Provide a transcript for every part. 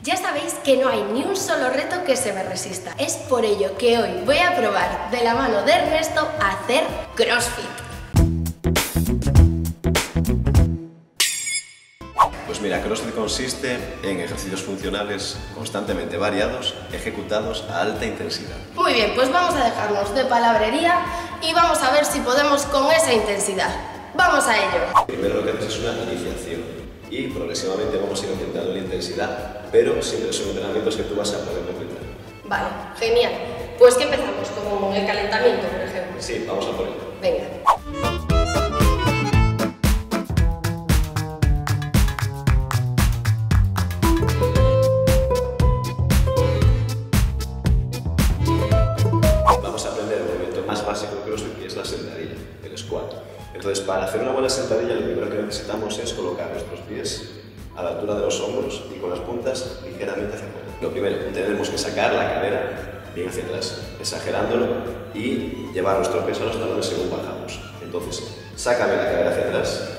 Ya sabéis que no hay ni un solo reto que se me resista. Es por ello que hoy voy a probar de la mano de Ernesto a hacer CrossFit. Pues mira, CrossFit consiste en ejercicios funcionales constantemente variados, ejecutados a alta intensidad. Muy bien, pues vamos a dejarnos de palabrería y vamos a ver si podemos con esa intensidad. ¡Vamos a ello! Primero lo que haces es una iniciación y progresivamente vamos a ir aumentando la intensidad, pero siempre son entrenamientos que tú vas a poder completar. Vale, genial. Pues que empezamos con el calentamiento, por ejemplo. Sí, vamos a por ello. Venga. Vamos a aprender el movimiento más básico de CrossFit, que es la sentadilla, el squat. Entonces, para hacer una buena sentadilla, lo primero que necesitamos es colocar nuestros pies a la altura de los hombros y con las puntas ligeramente hacia afuera. Lo primero, tenemos que sacar la cadera bien hacia atrás, exagerándolo, y llevar nuestro peso a los talones según bajamos. Entonces, sácame la cadera hacia atrás,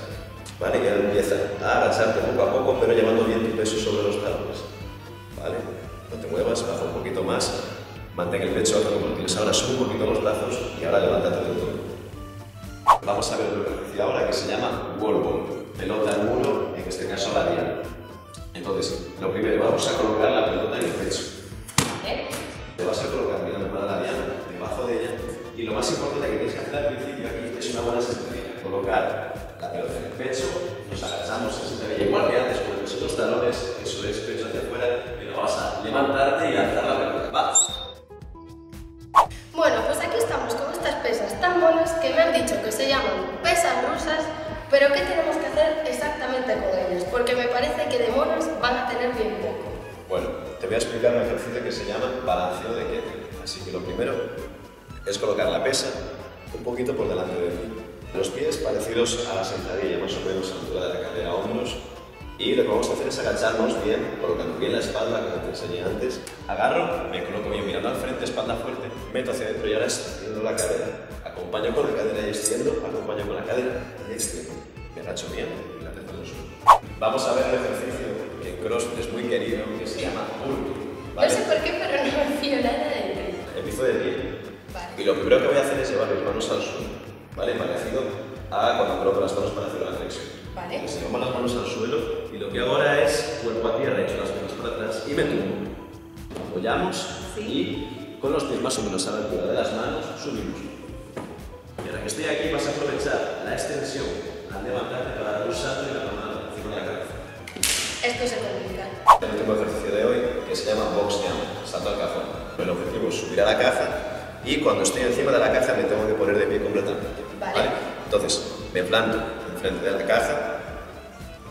¿vale? Y ahora empieza a agacharte poco a poco, pero llevando bien tu peso sobre los talones, ¿vale? No te muevas, baja un poquito más, mantén el pecho alto como lo tienes ahora, sube un poquito los brazos y ahora levántate del todo. Vamos a ver otro ejercicio ahora que se llama wall ball, pelota al muro, en este caso la diana. Entonces, lo primero, vamos a colocar la pelota en el pecho. Te vas a colocar mirando para la diana, debajo de ella, y lo más importante que tienes que hacer al principio aquí es una buena sentadilla. Colocar la pelota en el pecho, nos agachamos en sentadilla igual que antes, con el peso de los talones, eso es pecho hacia afuera, pero vas a levantarte y alzar la pelota. ¡Vas! Bueno, pues aquí estamos con estas pesas tan monas que me han dicho que se llaman pesas rusas, pero ¿qué tenemos que hacer exactamente con ellas? Porque me parece que de monas van a tener bien poco. Bueno, te voy a explicar un ejercicio que se llama balanceo de kettlebell. Así que lo primero es colocar la pesa un poquito por delante de ti. Los pies parecidos a la sentadilla, más o menos a la altura de la cadera, hombros. Y lo que vamos a hacer es agacharnos bien, colocando bien la espalda, como te enseñé antes. Agarro, me coloco bien mirando al frente, espalda fuerte, meto hacia adentro y ahora extiendo la cadera. Acompaño con la cadera y extiendo, acompaño con la cadera y extiendo. Me agacho bien y la tengo en el suelo. Vamos a ver el ejercicio que en CrossFit es muy querido, que se llama burpee. ¿Vale? No sé por qué, pero no me fío nada de ti. Empiezo de pie. Vale. Y lo primero que voy a hacer es llevar mis manos al suelo, ¿vale? Parecido a cuando coloco las manos para hacer una flexión. Vale. Entonces, llevamos las manos al suelo y lo que hago ahora es cuerpo a tierra, echo las manos para atrás y me tumbo. Apoyamos y con los pies más o menos a la altura de las manos subimos. Y ahora que estoy aquí vas a aprovechar la extensión al levantarte para dar un salto y la mano encima de la cabeza. Esto se complica. El último ejercicio de hoy que se llama box jump, salto al cajón. El objetivo es subir a la caja y cuando estoy encima de la caja me tengo que poner de pie completamente. Vale. Entonces me planto enfrente de la caja,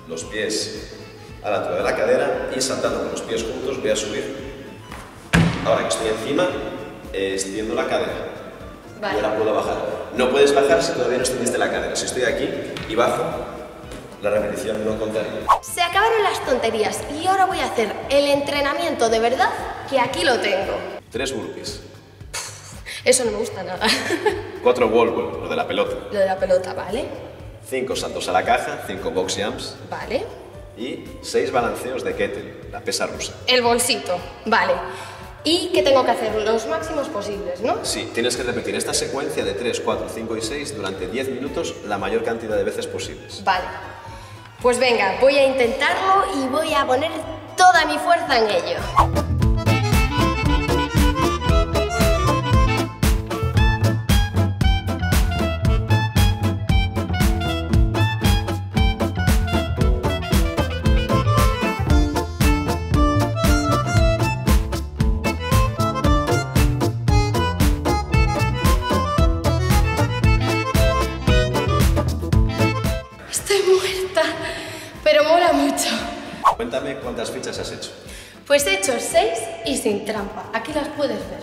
los pies a la altura de la cadera y saltando con los pies juntos voy a subir. Ahora que estoy encima, extiendo la cadera. Vale. Y ahora puedo bajar. No puedes bajar si todavía no extendiste la cadera. Si estoy aquí y bajo, la repetición no contaría. Se acabaron las tonterías y ahora voy a hacer el entrenamiento de verdad, que aquí lo tengo. 3 burpees. Eso no me gusta nada. 4 wall ball, lo de la pelota. Lo de la pelota, ¿vale? 5 saltos a la caja, 5 box jumps Vale. y 6 balanceos de kettlebell, la pesa rusa. El bolsito, vale. ¿Y qué tengo que hacer? Los máximos posibles, ¿no? Sí, tienes que repetir esta secuencia de 3, 4, 5 y 6 durante 10 minutos la mayor cantidad de veces posibles. Vale. Pues venga, voy a intentarlo y voy a poner toda mi fuerza en ello. Estoy muerta, pero mola mucho. Cuéntame cuántas fichas has hecho. Pues he hecho 6 y sin trampa. Aquí las puedes ver.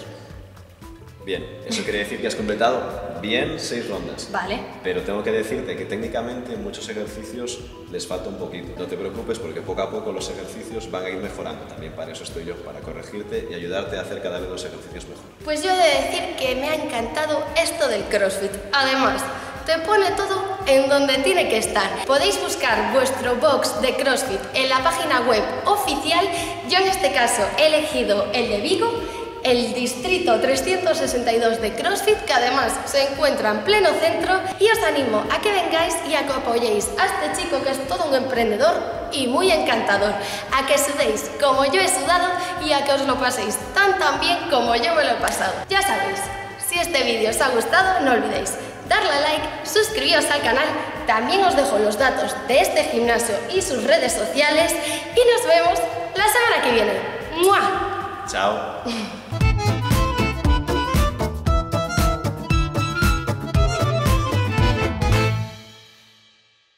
Bien, eso quiere decir que has completado bien 6 rondas. Vale. Pero tengo que decirte que técnicamente en muchos ejercicios les falta un poquito. No te preocupes porque poco a poco los ejercicios van a ir mejorando. También para eso estoy yo, para corregirte y ayudarte a hacer cada vez los ejercicios mejor. Pues yo he de decir que me ha encantado esto del CrossFit. Además, te pone todo en donde tiene que estar. Podéis buscar vuestro box de CrossFit en la página web oficial. Yo en este caso he elegido el de Vigo, el distrito 362 de CrossFit, que además se encuentra en pleno centro, y os animo a que vengáis y a que apoyéis a este chico que es todo un emprendedor y muy encantador, a que sudéis como yo he sudado y a que os lo paséis tan bien como yo me lo he pasado. Ya sabéis, si este vídeo os ha gustado, no olvidéis darle a like, suscribiros al canal, también os dejo los datos de este gimnasio y sus redes sociales y nos vemos la semana que viene. ¡Mua! Chao.